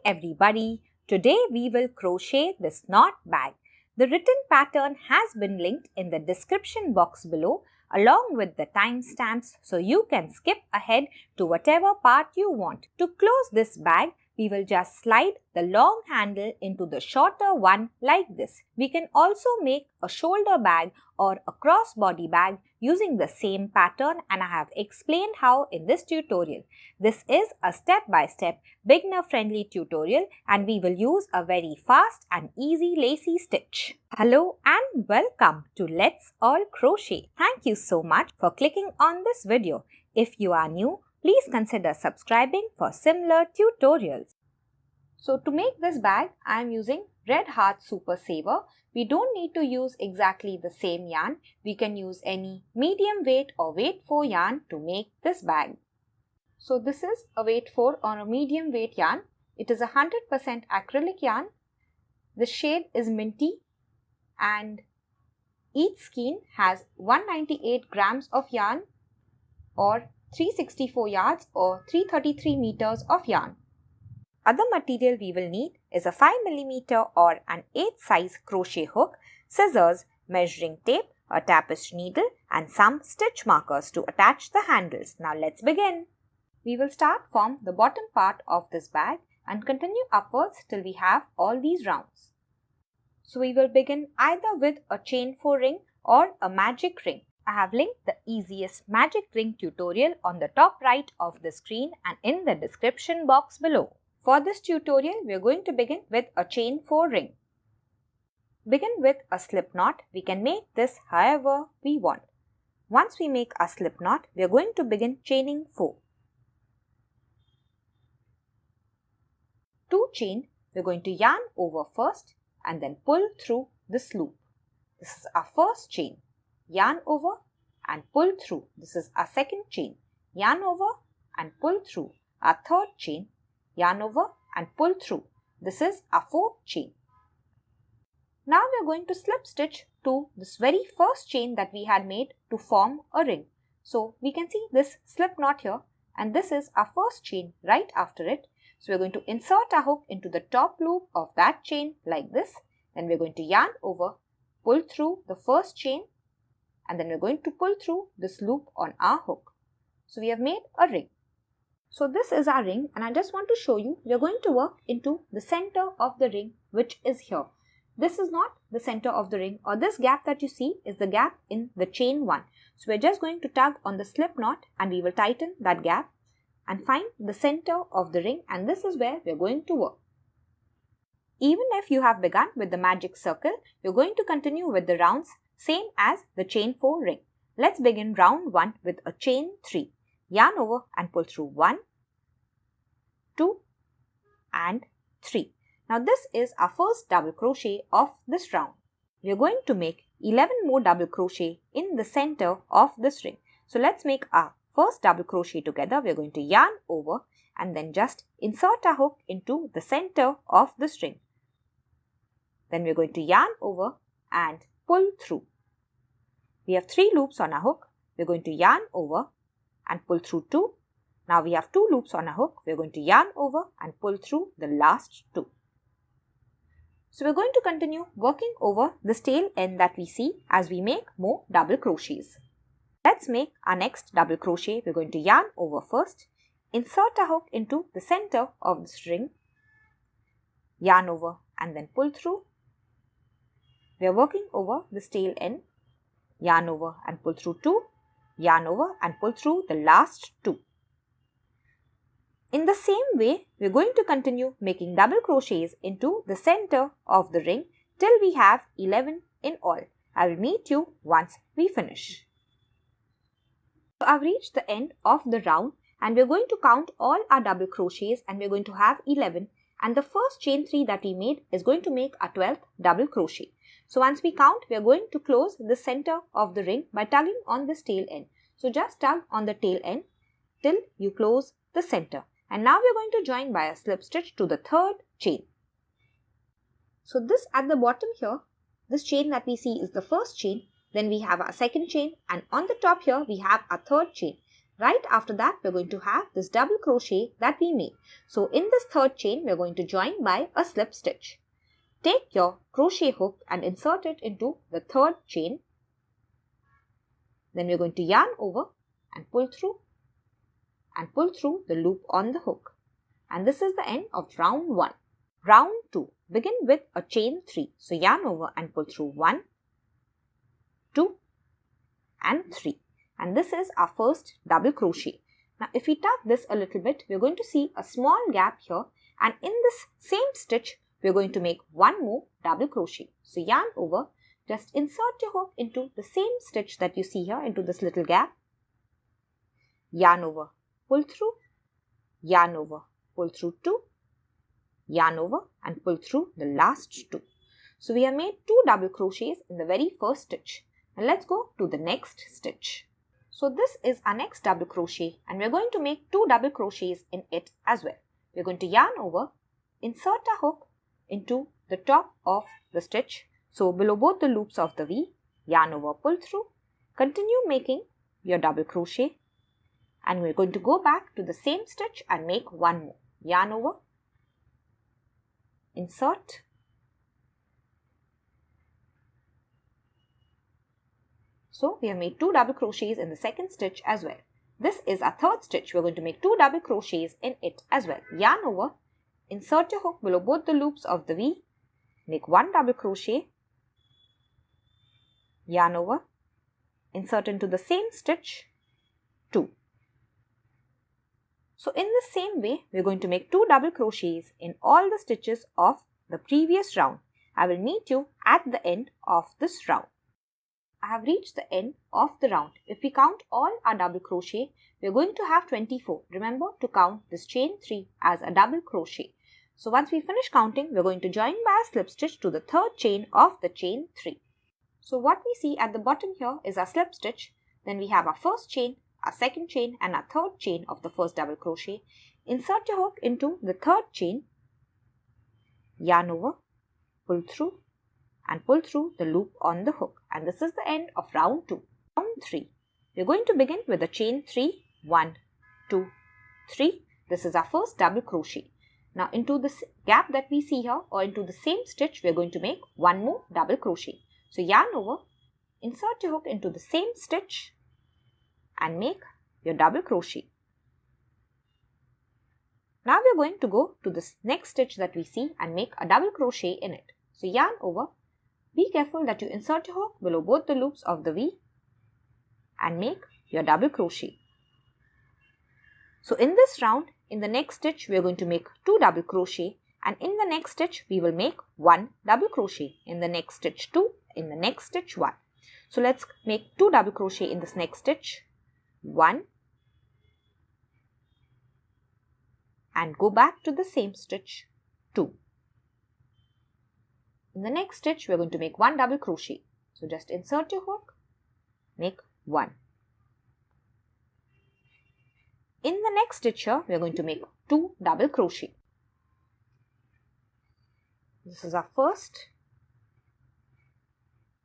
everybody, today we will crochet this knot bag. The written pattern has been linked in the description box below along with the timestamps, so you can skip ahead to whatever part you want. To close this bag, we will just slide the long handle into the shorter one like this. We can also make a shoulder bag or a crossbody bag using the same pattern, and I have explained how in this tutorial. This is a step-by-step beginner-friendly tutorial and we will use a very fast and easy lacy stitch. Hello and welcome to Let's All Crochet. Thank you so much for clicking on this video. If you are new, please consider subscribing for similar tutorials. So to make this bag, I am using Red Heart Super Saver. We don't need to use exactly the same yarn. We can use any medium weight or weight 4 yarn to make this bag. So this is a weight 4 or a medium weight yarn. It is 100% acrylic yarn. The shade is minty and each skein has 198 grams of yarn or 364 yards or 333 meters of yarn. Other material we will need is a 5mm or an 8 size crochet hook, scissors, measuring tape, a tapestry needle and some stitch markers to attach the handles. Now let's begin. We will start from the bottom part of this bag and continue upwards till we have all these rounds. So we will begin either with a chain 4 ring or a magic ring. I have linked the easiest magic ring tutorial on the top right of the screen and in the description box below. For this tutorial, we are going to begin with a chain 4 ring. Begin with a slip knot. We can make this however we want. Once we make a slip knot, we are going to begin chaining 4. 2 chain, we are going to yarn over first and then pull through this loop. This is our first chain. Yarn over and pull through. This is our second chain. Yarn over and pull through. Our third chain. Yarn over and pull through. This is our fourth chain. Now we are going to slip stitch to this very first chain that we had made to form a ring. So we can see this slip knot here and this is our first chain right after it. So we are going to insert our hook into the top loop of that chain like this. Then we are going to yarn over, pull through the first chain and then we are going to pull through this loop on our hook. So we have made a ring. So this is our ring and I just want to show you we are going to work into the center of the ring which is here. This is not the center of the ring or this gap that you see is the gap in the chain 1. So we are just going to tug on the slip knot and we will tighten that gap and find the center of the ring and this is where we are going to work. Even if you have begun with the magic circle, you are going to continue with the rounds same as the chain 4 ring. Let's begin round 1 with a chain 3. Yarn over and pull through 1, 2 and 3. Now this is our first double crochet of this round. We are going to make 11 more double crochet in the center of this ring. So let's make our first double crochet together. We are going to yarn over and then just insert our hook into the center of this ring. Then we are going to yarn over and pull through. We have 3 loops on our hook. We are going to yarn over and pull through 2. Now we have 2 loops on a hook. We are going to yarn over and pull through the last 2. So we are going to continue working over this tail end that we see as we make more double crochets. Let's make our next double crochet. We are going to yarn over first, insert a hook into the center of the string, yarn over and then pull through. We are working over this tail end, yarn over and pull through 2. Yarn over and pull through the last 2. In the same way, we are going to continue making double crochets into the center of the ring till we have 11 in all. I will meet you once we finish. So I have reached the end of the round and we are going to count all our double crochets and we are going to have 11 and the first chain 3 that we made is going to make our 12th double crochet. So once we count, we are going to close the center of the ring by tugging on this tail end. So just tug on the tail end till you close the center. And now we are going to join by a slip stitch to the third chain. So this at the bottom here, this chain that we see is the first chain. Then we have our second chain and on the top here we have our third chain. Right after that, we're going to have this double crochet that we made. So in this third chain, we're going to join by a slip stitch. Take your crochet hook and insert it into the third chain. Then we're going to yarn over and pull through the loop on the hook. And this is the end of round 1. Round 2. Begin with a chain 3. So yarn over and pull through 1, 2 and 3. And this is our first double crochet. Now if we tuck this a little bit, we're going to see a small gap here, and in this same stitch, we're going to make one more double crochet. So yarn over, just insert your hook into the same stitch that you see here, into this little gap. Yarn over, pull through, yarn over, pull through 2, yarn over and pull through the last 2. So we have made 2 double crochets in the very first stitch. Now let's go to the next stitch. So this is our next double crochet, and we're going to make 2 double crochets in it as well. We're going to yarn over, insert our hook into the top of the stitch, so below both the loops of the V, yarn over, pull through, continue making your double crochet, and we're going to go back to the same stitch and make one more. Yarn over, insert, so we have made 2 double crochets in the second stitch as well. This is our third stitch. We're going to make 2 double crochets in it as well. Yarn over, insert your hook below both the loops of the V, make 1 double crochet, yarn over, insert into the same stitch, 2. So in the same way, we're going to make 2 double crochets in all the stitches of the previous round. I will meet you at the end of this round. I have reached the end of the round. If we count all our double crochet, we are going to have 24. Remember to count this chain 3 as a double crochet. So once we finish counting, we are going to join by a slip stitch to the third chain of the chain 3. So what we see at the bottom here is our slip stitch. Then we have our first chain, our second chain and our third chain of the first double crochet. Insert your hook into the third chain, yarn over, pull through and pull through the loop on the hook. And this is the end of round 2. Round 3. We're going to begin with a chain 3, 1, 2, 3. This is our first double crochet. Now into this gap that we see here, or into the same stitch, we're going to make one more double crochet. So yarn over, insert your hook into the same stitch and make your double crochet. Now we're going to go to this next stitch that we see and make a double crochet in it. So yarn over, be careful that you insert your hook below both the loops of the V and make your double crochet. So in this round, in the next stitch, we are going to make 2 double crochet, and in the next stitch, we will make 1 double crochet. In the next stitch 2, in the next stitch 1. So let's make 2 double crochet in this next stitch, 1, and go back to the same stitch, 2. In the next stitch, we are going to make 1 double crochet. So just insert your hook, make 1. In the next stitch here, we are going to make 2 double crochet. This is our first.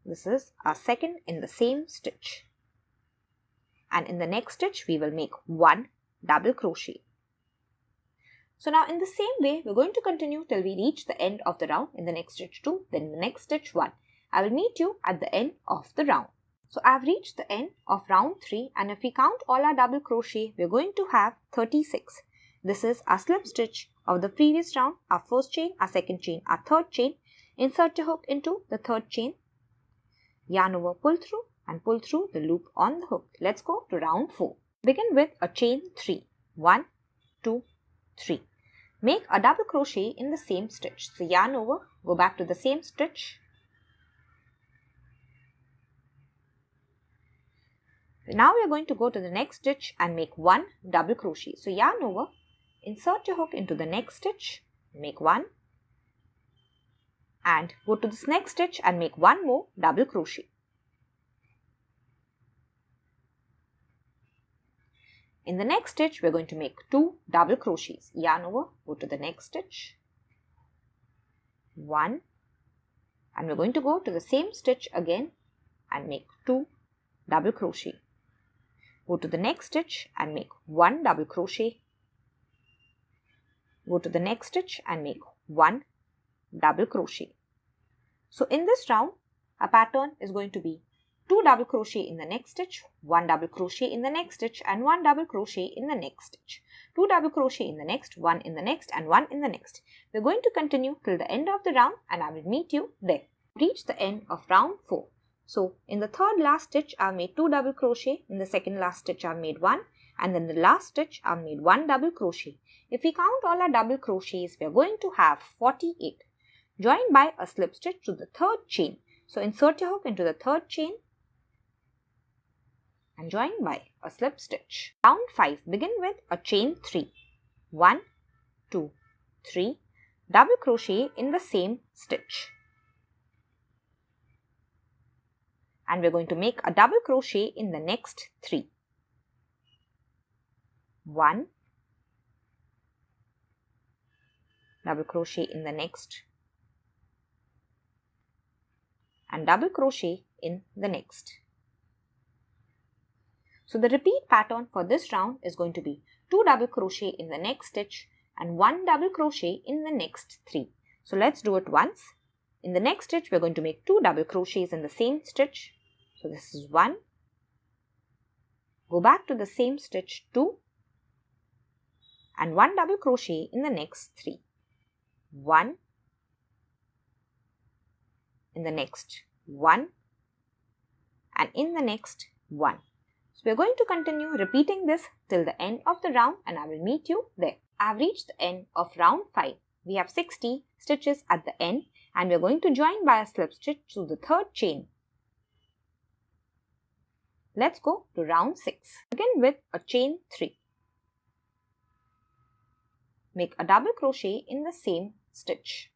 This is our second in the same stitch. And in the next stitch, we will make 1 double crochet. So now in the same way, we're going to continue till we reach the end of the round. In the next stitch 2, then in the next stitch 1. I will meet you at the end of the round. So I have reached the end of round 3, and if we count all our double crochet, we are going to have 36. This is our slip stitch of the previous round, our first chain, our second chain, our third chain. Insert your hook into the third chain, yarn over, pull through and pull through the loop on the hook. Let's go to round 4. Begin with a chain 3. 1, 2, 3. Make a double crochet in the same stitch. So yarn over, go back to the same stitch. Now we are going to go to the next stitch and make 1 double crochet. So yarn over, insert your hook into the next stitch, make 1, and go to this next stitch and make 1 more double crochet. In the next stitch, we are going to make 2 double crochets. Yarn over, go to the next stitch, 1, and we are going to go to the same stitch again and make 2 double crochet. Go to the next stitch and make 1 double crochet. Go to the next stitch and make 1 double crochet. So in this round, our pattern is going to be 2 double crochet in the next stitch, 1 double crochet in the next stitch and 1 double crochet in the next stitch. 2 double crochet in the next, 1 in the next and 1 in the next. We're going to continue till the end of the round and I will meet you there. Reach the end of round 4. So in the third last stitch, I've made 2 double crochet. In the second last stitch, I've made 1. And then the last stitch, I've made 1 double crochet. If we count all our double crochets, we are going to have 48. Join by a slip stitch to the third chain. So insert your hook into the third chain and join by a slip stitch. Round 5, begin with a chain 3. 1, 2, 3, double crochet in the same stitch. And we're going to make a double crochet in the next 3. 1, double crochet in the next, and double crochet in the next. So the repeat pattern for this round is going to be 2 double crochet in the next stitch and 1 double crochet in the next 3. So let's do it once. In the next stitch, we're going to make 2 double crochets in the same stitch. So this is 1. Go back to the same stitch 2 and 1 double crochet in the next 3. 1 in the next 1 and in the next 1. So we are going to continue repeating this till the end of the round and I will meet you there. I have reached the end of round 5. We have 60 stitches at the end and we are going to join by a slip stitch to the third chain. Let's go to round 6. Begin with a chain 3. Make a double crochet in the same stitch.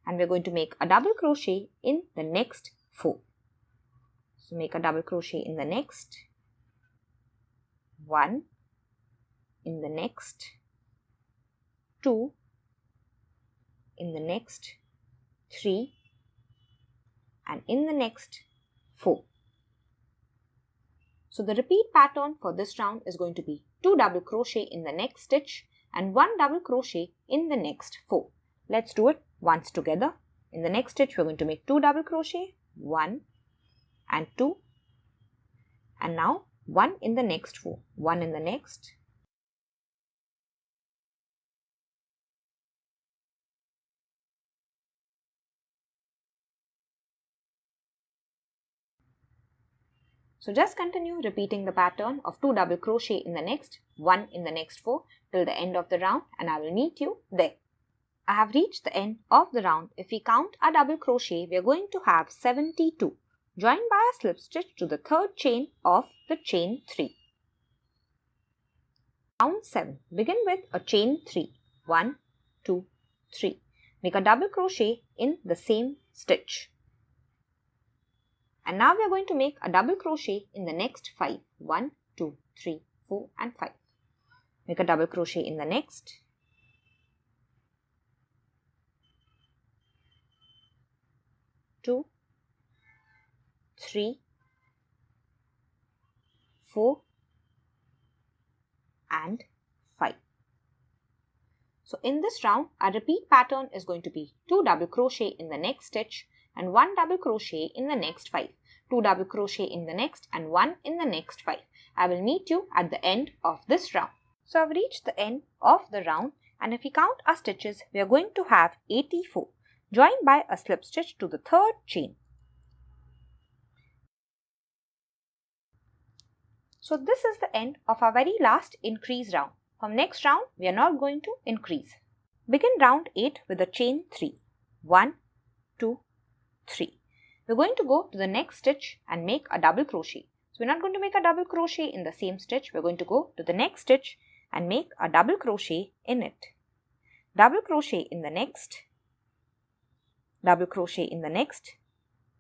And we're going to make a double crochet in the next 4. So make a double crochet in the next, 1 in the next, 2 in the next, 3 and in the next 4. So the repeat pattern for this round is going to be 2 double crochet in the next stitch and 1 double crochet in the next 4. Let's do it once together. In the next stitch, we're going to make 2 double crochet, 1 and 2, and now 1 in the next 4, 1 in the next, so just continue repeating the pattern of 2 double crochet in the next, 1 in the next 4 till the end of the round and I will meet you there. I have reached the end of the round. If we count a double crochet, we are going to have 72. Join by a slip stitch to the third chain of the chain 3. Round 7. Begin with a chain 3. 1, 2, 3. Make a double crochet in the same stitch. And now we are going to make a double crochet in the next 5. 1, 2, 3, 4 and 5. Make a double crochet in the next. 2, 3, 4 and 5. So in this round, our repeat pattern is going to be 2 double crochet in the next stitch and 1 double crochet in the next 5. 2 double crochet in the next and 1 in the next 5. I will meet you at the end of this round. So I've reached the end of the round and if we count our stitches, we are going to have 84. Join by a slip stitch to the third chain. So this is the end of our very last increase round. From next round, we are not going to increase. Begin round 8 with a chain 3. 1, 2, 3. We're going to go to the next stitch and make a double crochet. So we're not going to make a double crochet in the same stitch. We're going to go to the next stitch and make a double crochet in it. Double crochet in the next. Double crochet in the next.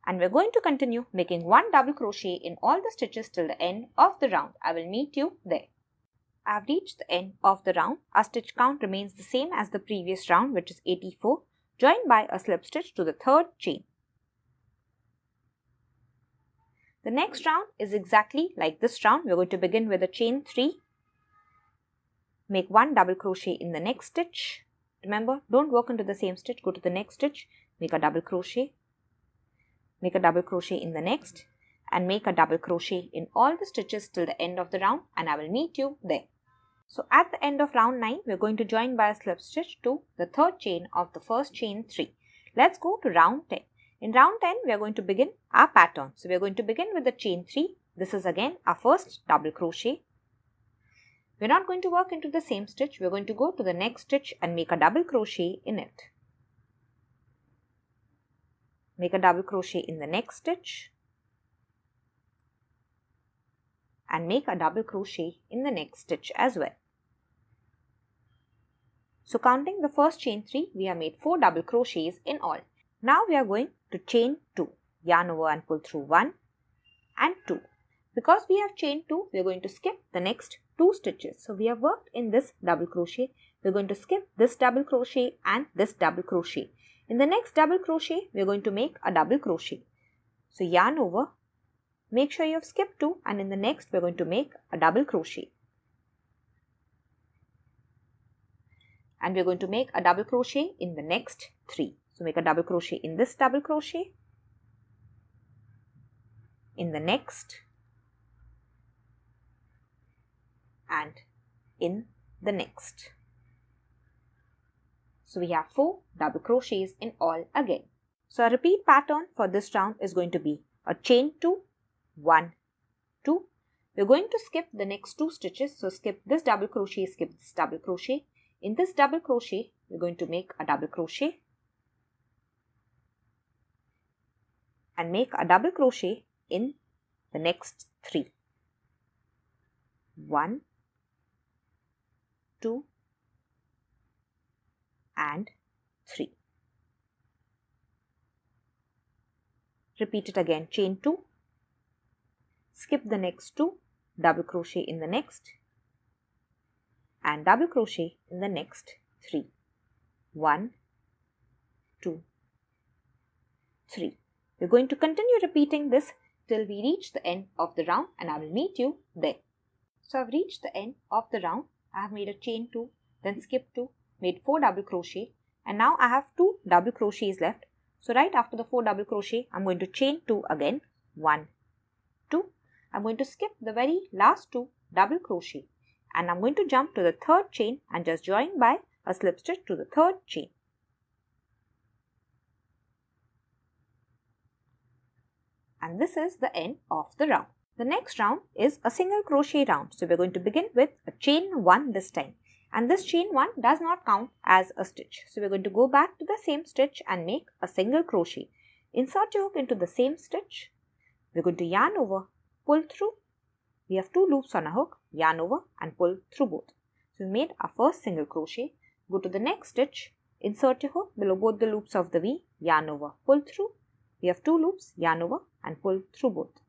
And we're going to continue making 1 double crochet in all the stitches till the end of the round. I will meet you there. I have reached the end of the round. Our stitch count remains the same as the previous round, which is 84. Join by a slip stitch to the third chain. The next round is exactly like this round. We are going to begin with a chain 3. Make 1 double crochet in the next stitch. Remember, don't work into the same stitch. Go to the next stitch, make a double crochet, make a double crochet in the next, and make a double crochet in all the stitches till the end of the round, and I will meet you there. So at the end of round 9, we are going to join by a slip stitch to the third chain of the first chain 3. Let's go to round 10. In round 10, we are going to begin our pattern. So we are going to begin with the chain 3. This is again our first double crochet. We are not going to work into the same stitch. We are going to go to the next stitch and make a double crochet in it. Make a double crochet in the next stitch and make a double crochet in the next stitch as well. So counting the first chain 3, we have made 4 double crochets in all. Now we are going to chain 2, yarn over and pull through 1 and 2. Because we have chain 2, we are going to skip the next 2 stitches. So we have worked in this double crochet. We are going to skip this double crochet and this double crochet. In the next double crochet, we are going to make a double crochet. So yarn over, make sure you have skipped 2, and in the next we are going to make a double crochet. And we are going to make a double crochet in the next 3. So make a double crochet in this double crochet, in the next, and in the next. So we have 4 double crochets in all again. So a repeat pattern for this round is going to be a chain 2, 1, 2. We're going to skip the next 2 stitches. So skip this double crochet, skip this double crochet. In this double crochet, we're going to make a double crochet and make a double crochet in the next 3. 1, 2, and 3. Repeat it again. Chain 2, skip the next 2, double crochet in the next, and double crochet in the next 3. 1, 2, 3. We're going to continue repeating this till we reach the end of the round, and I will meet you there. So I've reached the end of the round. I have made a chain 2, then skipped 2, made 4 double crochet, and now I have 2 double crochets left. So right after the 4 double crochet, I'm going to chain 2 again. 1, 2. I'm going to skip the very last 2 double crochet, and I'm going to jump to the third chain and just join by a slip stitch to the third chain. And this is the end of the round. The next round is a single crochet round. So we're going to begin with a chain 1 this time. And this chain 1 does not count as a stitch. So we're going to go back to the same stitch and make a single crochet. Insert your hook into the same stitch. We're going to yarn over, pull through. We have 2 loops on a hook, yarn over and pull through both. So we made our first single crochet. Go to the next stitch, insert your hook below both the loops of the V, yarn over, pull through. We have 2 loops, yarn over and pull through both.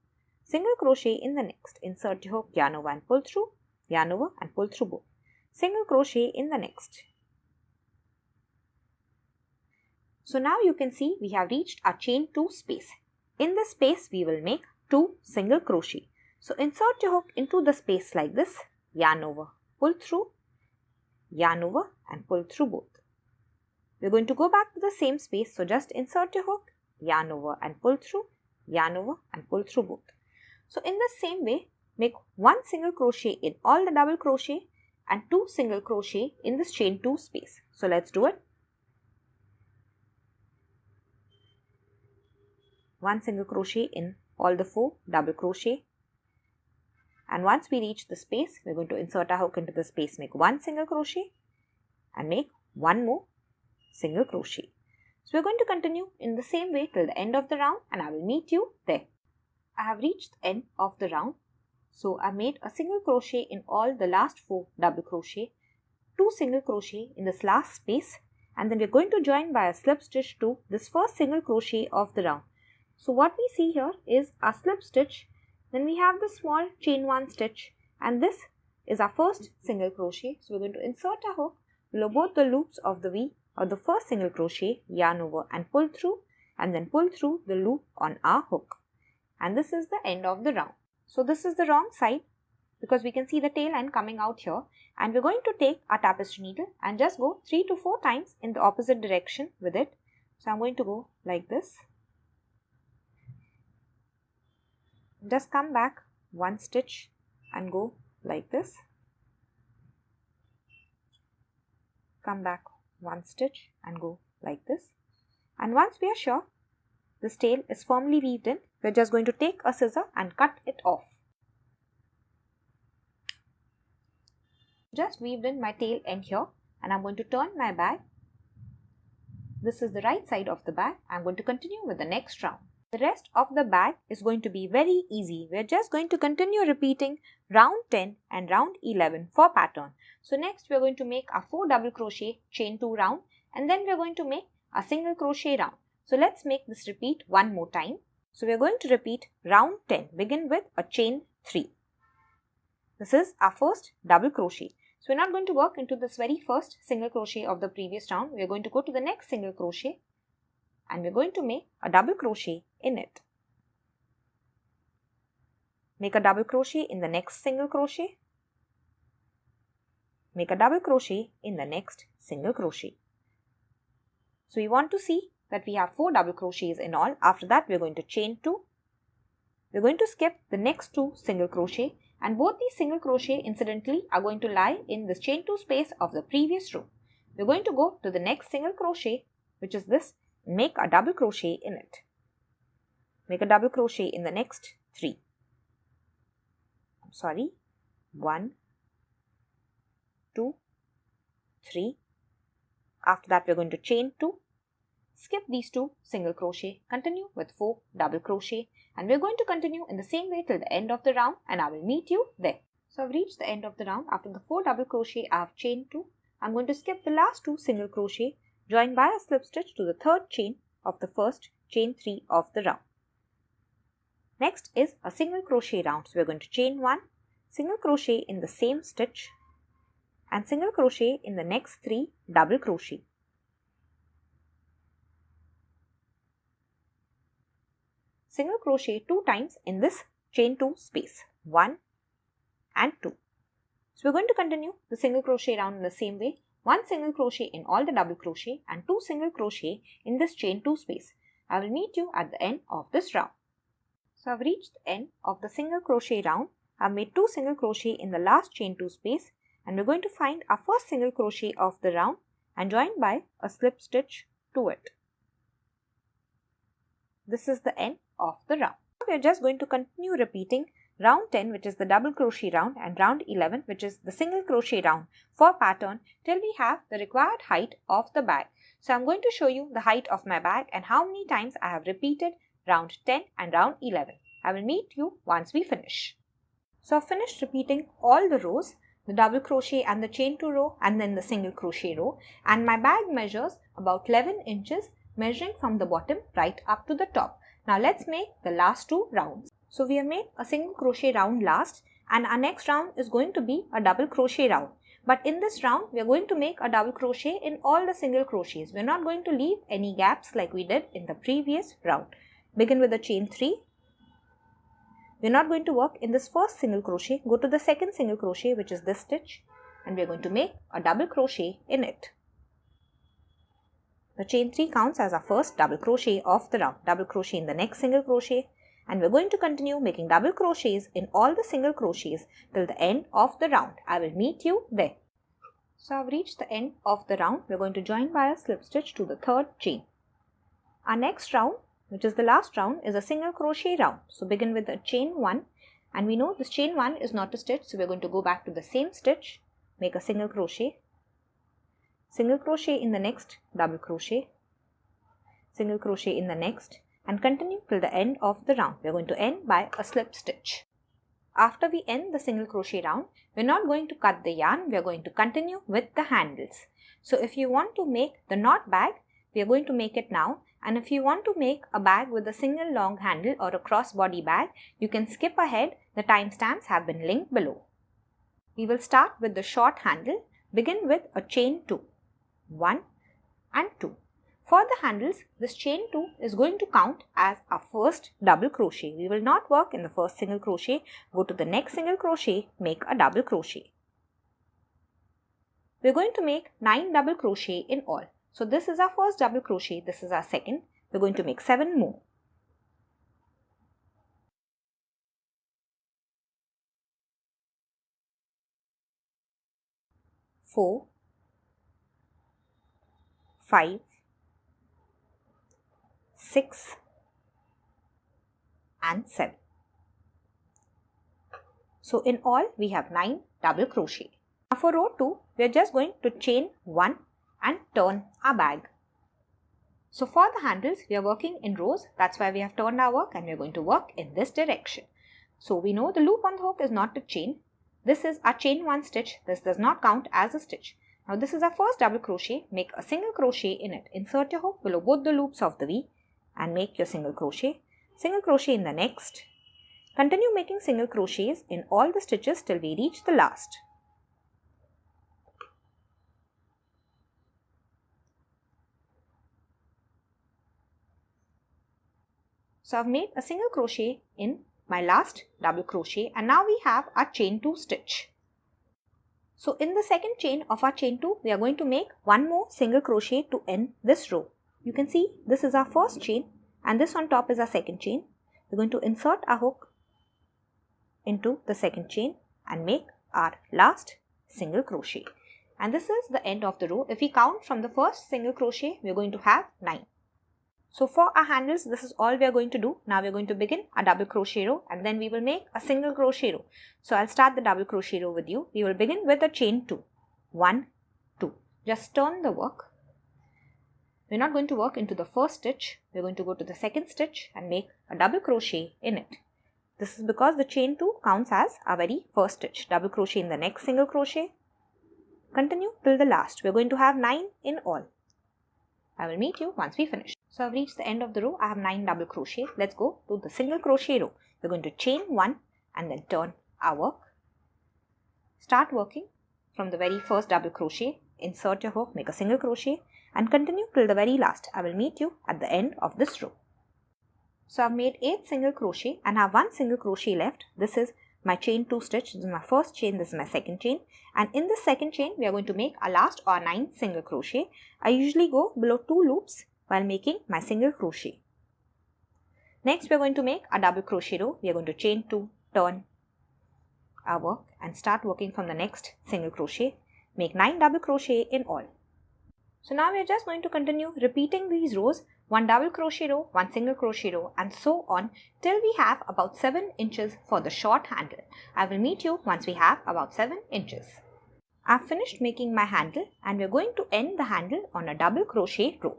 Single crochet in the next, insert your hook, yarn over and pull through, yarn over and pull through both. Single crochet in the next. So now you can see we have reached our chain 2 space. In this space we will make 2 single crochet. So insert your hook into the space like this, yarn over, pull through, yarn over and pull through both. We are going to go back to the same space, so just insert your hook, yarn over and pull through, yarn over and pull through both. So in the same way, make 1 single crochet in all the double crochet and 2 single crochet in this chain 2 space. So let's do it. 1 single crochet in all the 4 double crochet, and once we reach the space, we're going to insert our hook into the space, make 1 single crochet and make 1 more single crochet. So we're going to continue in the same way till the end of the round, and I will meet you there. I have reached the end of the round. So I made a single crochet in all the last 4 double crochet, 2 single crochet in this last space, and then we're going to join by a slip stitch to this first single crochet of the round. So what we see here is a slip stitch, then we have the small chain 1 stitch, and this is our first single crochet. So we're going to insert our hook below both the loops of the V of the first single crochet, yarn over and pull through, and then pull through the loop on our hook. and this is the end of the round. So this is the wrong side because we can see the tail end coming out here, and we're going to take our tapestry needle and just go 3 to 4 times in the opposite direction with it. So I'm going to go like this. Just come back 1 stitch and go like this. Come back 1 stitch and go like this. And once we are sure this tail is firmly weaved in, we're just going to take a scissor and cut it off. Just weaved in my tail end here, and I'm going to turn my bag. This is the right side of the bag. I'm going to continue with the next round. The rest of the bag is going to be very easy. We're just going to continue repeating round 10 and round 11 for pattern. So next we're going to make a 4 double crochet chain 2 round, and then we're going to make a single crochet round. So let's make this repeat one more time. So we're going to repeat round 10. Begin with a chain 3. This is our first double crochet. So we're not going to work into this very first single crochet of the previous round. We're going to go to the next single crochet and we're going to make a double crochet in it. Make a double crochet in the next single crochet. Make a double crochet in the next single crochet. So we want to see that we have 4 double crochets in all. After that we're going to chain 2. We're going to skip the next 2 single crochet, and both these single crochet incidentally are going to lie in this chain 2 space of the previous row. We're going to go to the next single crochet, which is this, make a double crochet in it. Make a double crochet in the next 3. 1, 2, 3. After that we're going to chain 2. Skip these 2 single crochet, continue with 4 double crochet, and we're going to continue in the same way till the end of the round, and I will meet you there. So I've reached the end of the round. After the 4 double crochet I have chained 2. I'm going to skip the last 2 single crochet, join by a slip stitch to the third chain of the first chain 3 of the round. Next is a single crochet round. So we're going to chain 1, single crochet in the same stitch, and single crochet in the next 3 double crochet. Single crochet 2 times in this chain 2 space, 1 and 2. So we're going to continue the single crochet round in the same way, 1 single crochet in all the double crochet and 2 single crochet in this chain 2 space. I will meet you at the end of this round. So I've reached the end of the single crochet round. I've made 2 single crochet in the last chain 2 space, and we're going to find our first single crochet of the round and join by a slip stitch to it. This is the end of the round. We are just going to continue repeating round 10, which is the double crochet round, and round 11, which is the single crochet round for pattern, till we have the required height of the bag. So I'm going to show you the height of my bag and how many times I have repeated round 10 and round 11. I will meet you once we finish. So I've finished repeating all the rows, the double crochet and the chain 2 row and then the single crochet row, and my bag measures about 11 inches, measuring from the bottom right up to the top. Now let's make the last 2 rounds. So we have made a single crochet round last, and our next round is going to be a double crochet round. But in this round we are going to make a double crochet in all the single crochets. We are not going to leave any gaps like we did in the previous round. Begin with the chain 3. We are not going to work in this first single crochet. Go to the second single crochet, which is this stitch, and we are going to make a double crochet in it. The chain 3 counts as our first double crochet of the round. Double crochet in the next single crochet, and we're going to continue making double crochets in all the single crochets till the end of the round. I will meet you there. So I've reached the end of the round. We're going to join by a slip stitch to the third chain. Our next round, which is the last round, is a single crochet round. So begin with the chain 1, and we know this chain 1 is not a stitch, so we're going to go back to the same stitch, make a single crochet in the next double crochet, single crochet in the next, and continue till the end of the round. We're going to end by a slip stitch. After we end the single crochet round, we're not going to cut the yarn, we are going to continue with the handles. So if you want to make the knot bag, we are going to make it now, and if you want to make a bag with a single long handle or a crossbody bag, you can skip ahead. The timestamps have been linked below. We will start with the short handle. Begin with a chain 2, 1 and 2. For the handles, this chain 2 is going to count as our first double crochet. We will not work in the first single crochet. Go to the next single crochet, make a double crochet. We are going to make 9 double crochet in all. So this is our first double crochet, this is our second. We are going to make 7 more. Four, 5, 6 and 7. So in all we have 9 double crochet. Now for row 2, we are just going to chain 1 and turn our bag. So for the handles, we are working in rows. That's why we have turned our work and we are going to work in this direction. So we know the loop on the hook is not a chain. This is our chain 1 stitch. This does not count as a stitch. Now this is our first double crochet. Make a single crochet in it. Insert your hook below both the loops of the V and make your single crochet. Single crochet in the next. Continue making single crochets in all the stitches till we reach the last. So I've made a single crochet in my last double crochet and now we have our chain 2 stitch. So in the second chain of our chain 2, we are going to make one more single crochet to end this row. You can see this is our first chain and this on top is our second chain. We're going to insert our hook into the second chain and make our last single crochet. And this is the end of the row. If we count from the first single crochet, we are going to have 9. So for our handles, this is all we are going to do. Now we are going to begin a double crochet row and then we will make a single crochet row. So I'll start the double crochet row with you. We will begin with a chain 2. 1, 2. Just turn the work. We're not going to work into the first stitch. We're going to go to the second stitch and make a double crochet in it. This is because the chain 2 counts as our very first stitch. Double crochet in the next single crochet. Continue till the last. We're going to have 9 in all. I will meet you once we finish. So I've reached the end of the row. I have 9 double crochet. Let's go to the single crochet row. We're going to chain 1 and then turn our work. Start working from the very first double crochet. Insert your hook, make a single crochet and continue till the very last. I will meet you at the end of this row. So I've made 8 single crochet and have 1 single crochet left. This is my chain 2 stitch. This is my first chain, this is my second chain. And in this second chain, we are going to make a last or 9 single crochet. I usually go below 2 loops while making my single crochet. Next, we are going to make a double crochet row. We are going to chain 2, turn our work and start working from the next single crochet. Make 9 double crochet in all. So now we are just going to continue repeating these rows. 1 double crochet row, 1 single crochet row and so on till we have about 7 inches for the short handle. I will meet you once we have about 7 inches. I've finished making my handle and we're going to end the handle on a double crochet row.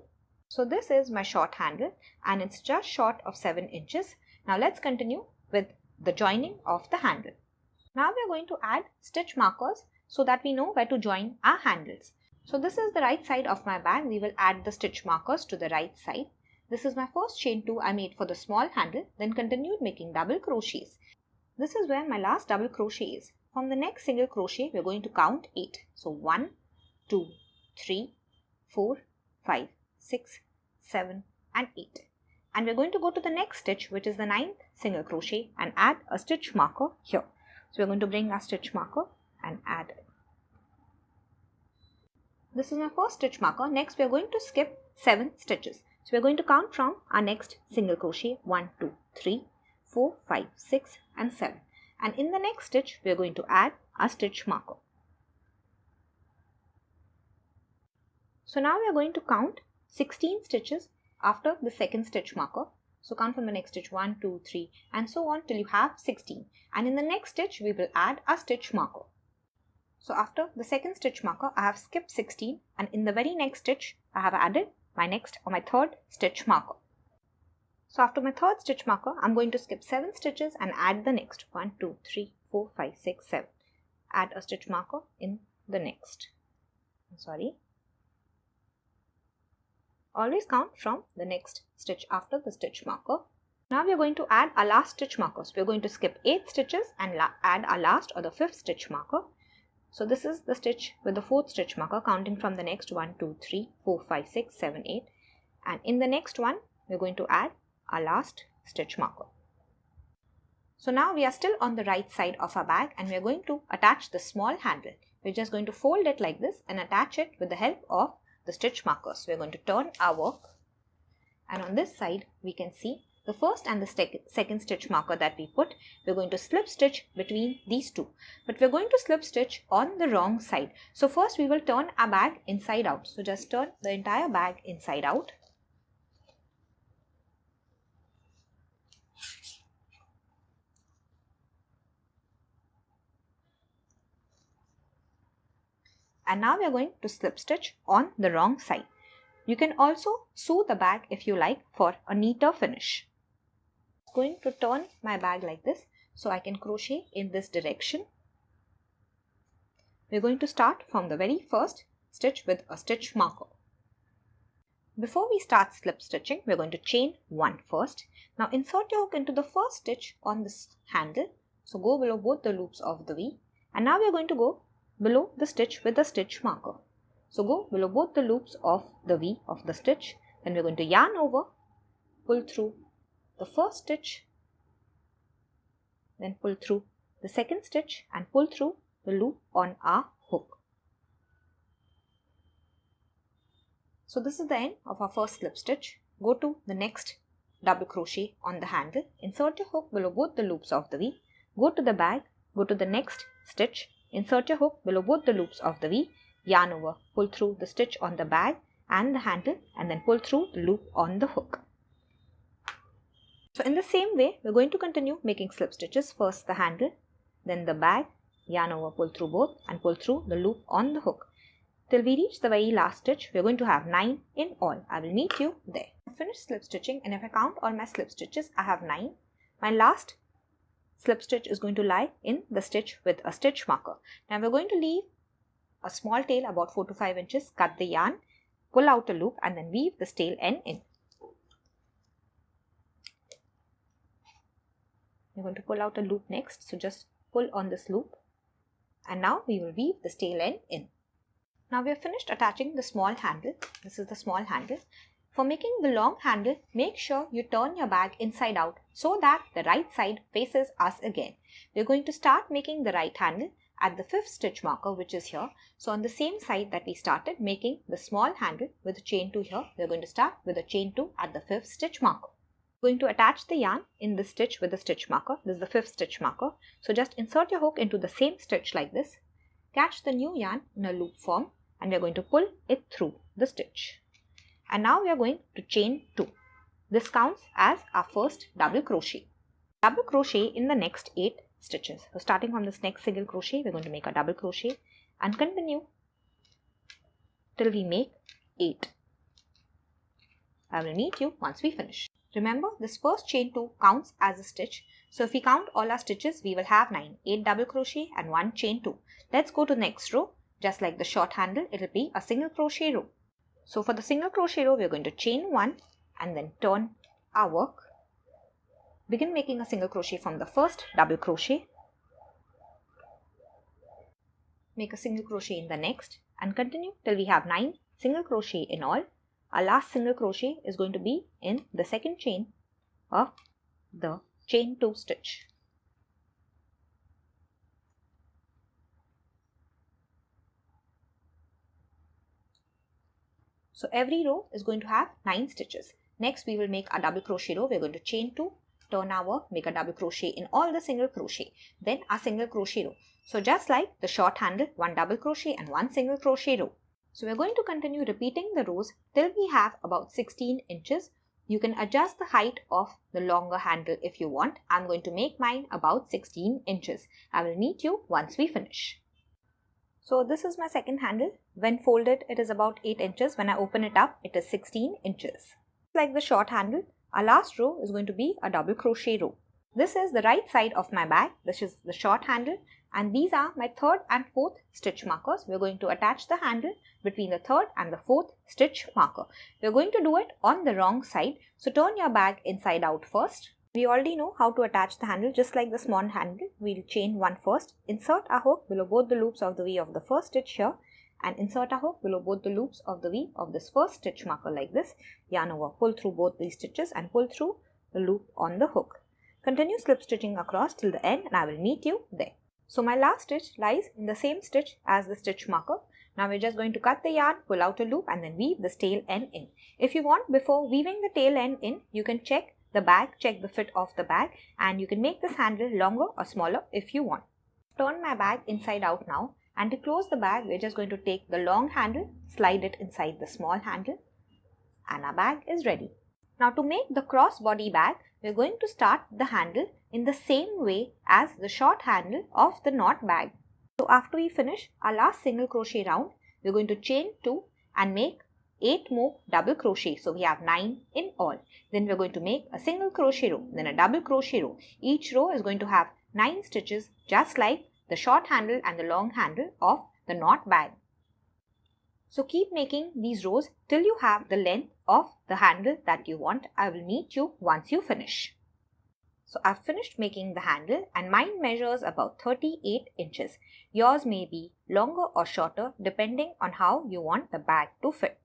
So this is my short handle and it's just short of 7 inches. Now let's continue with the joining of the handle. Now we're going to add stitch markers so that we know where to join our handles. So this is the right side of my bag. We will add the stitch markers to the right side. This is my first chain 2 I made for the small handle, then continued making double crochets. This is where my last double crochet is. From the next single crochet, we are going to count 8. So 1, 2, 3, 4, 5, 6, 7 and 8. And we are going to go to the next stitch, which is the 9th single crochet and add a stitch marker here. So we are going to bring our stitch marker and add it. This is my first stitch marker. Next, we are going to skip 7 stitches. So we are going to count from our next single crochet 1, 2, 3, 4, 5, 6 and 7. And in the next stitch, we are going to add a stitch marker. So now we are going to count 16 stitches after the second stitch marker. So count from the next stitch 1, 2, 3 and so on till you have 16. And in the next stitch, we will add a stitch marker. So after the second stitch marker, I have skipped 16 and in the very next stitch, I have added my next or my third stitch marker. So after my third stitch marker, I'm going to skip 7 stitches and add the next 1, 2, 3, 4, 5, 6, 7. Add a stitch marker in the next. Always count from the next stitch after the stitch marker. Now we are going to add our last stitch marker. So we are going to skip 8 stitches and add our last or the 5th stitch marker. So this is the stitch with the 4th stitch marker counting from the next 1, 2, 3, 4, 5, 6, 7, 8 and in the next one we're going to add our last stitch marker. So now we are still on the right side of our bag and we are going to attach the small handle. We're just going to fold it like this and attach it with the help of the stitch markers. We're going to turn our work, and on this side we can see the first and the second stitch marker that we put. We're going to slip stitch between these two, but we're going to slip stitch on the wrong side. So first we will turn our bag inside out. So just turn the entire bag inside out. And now we are going to slip stitch on the wrong side. You can also sew the bag if you like for a neater finish. I'm going to turn my bag like this so I can crochet in this direction. We're going to start from the very first stitch with a stitch marker. Before we start slip stitching, we're going to chain 1 first. Now insert your hook into the first stitch on this handle. So go below both the loops of the V, and now we're going to go below the stitch with the stitch marker. So go below both the loops of the V of the stitch. Then we're going to yarn over, pull through the first stitch, then pull through the second stitch and pull through the loop on our hook. So this is the end of our first slip stitch. Go to the next double crochet on the handle, insert your hook below both the loops of the V, go to the bag, go to the next stitch, insert your hook below both the loops of the V, yarn over, pull through the stitch on the bag and the handle, and then pull through the loop on the hook. So in the same way, we're going to continue making slip stitches. First the handle, then the bag, yarn over, pull through both and pull through the loop on the hook. Till we reach the very last stitch, we're going to have 9 in all. I will meet you there. I've finished slip stitching, and if I count all my slip stitches, I have 9. My last slip stitch is going to lie in the stitch with a stitch marker. Now we're going to leave a small tail about 4 to 5 inches, cut the yarn, pull out a loop and then weave the tail end in. We're going to pull out a loop next, so just pull on this loop and now we will weave the tail end in. Now we have finished attaching the small handle. This is the small handle. For making the long handle, make sure you turn your bag inside out so that the right side faces us again. We're going to start making the right handle at the 5th stitch marker, which is here. So on the same side that we started making the small handle with a chain 2 here, we're going to start with a chain 2 at the 5th stitch marker. We're going to attach the yarn in this stitch with the stitch marker. This is the 5th stitch marker. So just insert your hook into the same stitch like this. Catch the new yarn in a loop form and we're going to pull it through the stitch. And now we are going to chain 2. This counts as our first double crochet. Double crochet in the next 8 stitches. So starting from this next single crochet, we're going to make a double crochet and continue till we make 8. I will meet you once we finish. Remember, this first chain 2 counts as a stitch. So if we count all our stitches, we will have 9, 8 double crochet and 1 chain 2. Let's go to the next row. Just like the short handle, it will be a single crochet row. So for the single crochet row, we are going to chain 1 and then turn our work. Begin making a single crochet from the first double crochet. Make a single crochet in the next and continue till we have 9 single crochet in all. Our last single crochet is going to be in the second chain of the chain 2 stitch. So every row is going to have 9 stitches. Next we will make a double crochet row. We are going to chain 2, turn our work, make a double crochet in all the single crochet, then a single crochet row. So just like the short handle, 1 double crochet and 1 single crochet row. So we are going to continue repeating the rows till we have about 16 inches. You can adjust the height of the longer handle if you want. I'm going to make mine about 16 inches. I will meet you once we finish. So this is my second handle. When folded, it is about 8 inches. When I open it up, it is 16 inches. Like the short handle, our last row is going to be a double crochet row. This is the right side of my bag. This is the short handle and these are my 3rd and 4th stitch markers. We're going to attach the handle between the 3rd and the 4th stitch marker. We're going to do it on the wrong side. So turn your bag inside out first. We already know how to attach the handle. Just like the small handle, we'll chain 1 first, insert our hook below both the loops of the V of the first stitch here and insert a hook below both the loops of the weave of this first stitch marker like this. Yarn over, pull through both these stitches and pull through the loop on the hook. Continue slip stitching across till the end and I will meet you there. So my last stitch lies in the same stitch as the stitch marker. Now we're just going to cut the yarn, pull out a loop and then weave this tail end in. If you want, before weaving the tail end in, you can check the bag, check the fit of the bag, and you can make this handle longer or smaller if you want. Turn my bag inside out now, and to close the bag we're just going to take the long handle, slide it inside the small handle, and our bag is ready. Now to make the crossbody bag, we're going to start the handle in the same way as the short handle of the knot bag. So after we finish our last single crochet round, we're going to chain 2 and make 8 more double crochet. So we have 9 in all. Then we're going to make a single crochet row, then a double crochet row. Each row is going to have 9 stitches, just like the short handle and the long handle of the knot bag. So keep making these rows till you have the length of the handle that you want. I will meet you once you finish. So I've finished making the handle and mine measures about 38 inches. Yours may be longer or shorter depending on how you want the bag to fit.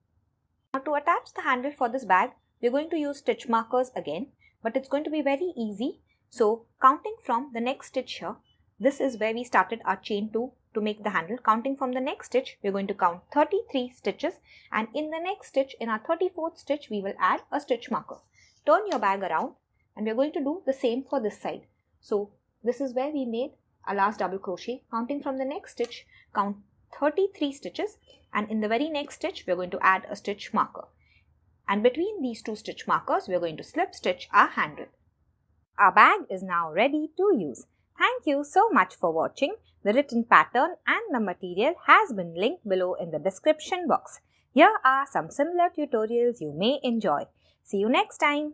Now to attach the handle for this bag, we're going to use stitch markers again, but it's going to be very easy. So counting from the next stitch here, this is where we started our chain 2 to make the handle. Counting from the next stitch, we're going to count 33 stitches, and in the next stitch, in our 34th stitch, we will add a stitch marker. Turn your bag around and we're going to do the same for this side. So this is where we made our last double crochet. Counting from the next stitch, count 33 stitches, and in the very next stitch we're going to add a stitch marker, and between these two stitch markers we're going to slip stitch our handle. Our bag is now ready to use. Thank you so much for watching. The written pattern and the material has been linked below in the description box. Here are some similar tutorials you may enjoy. See you next time.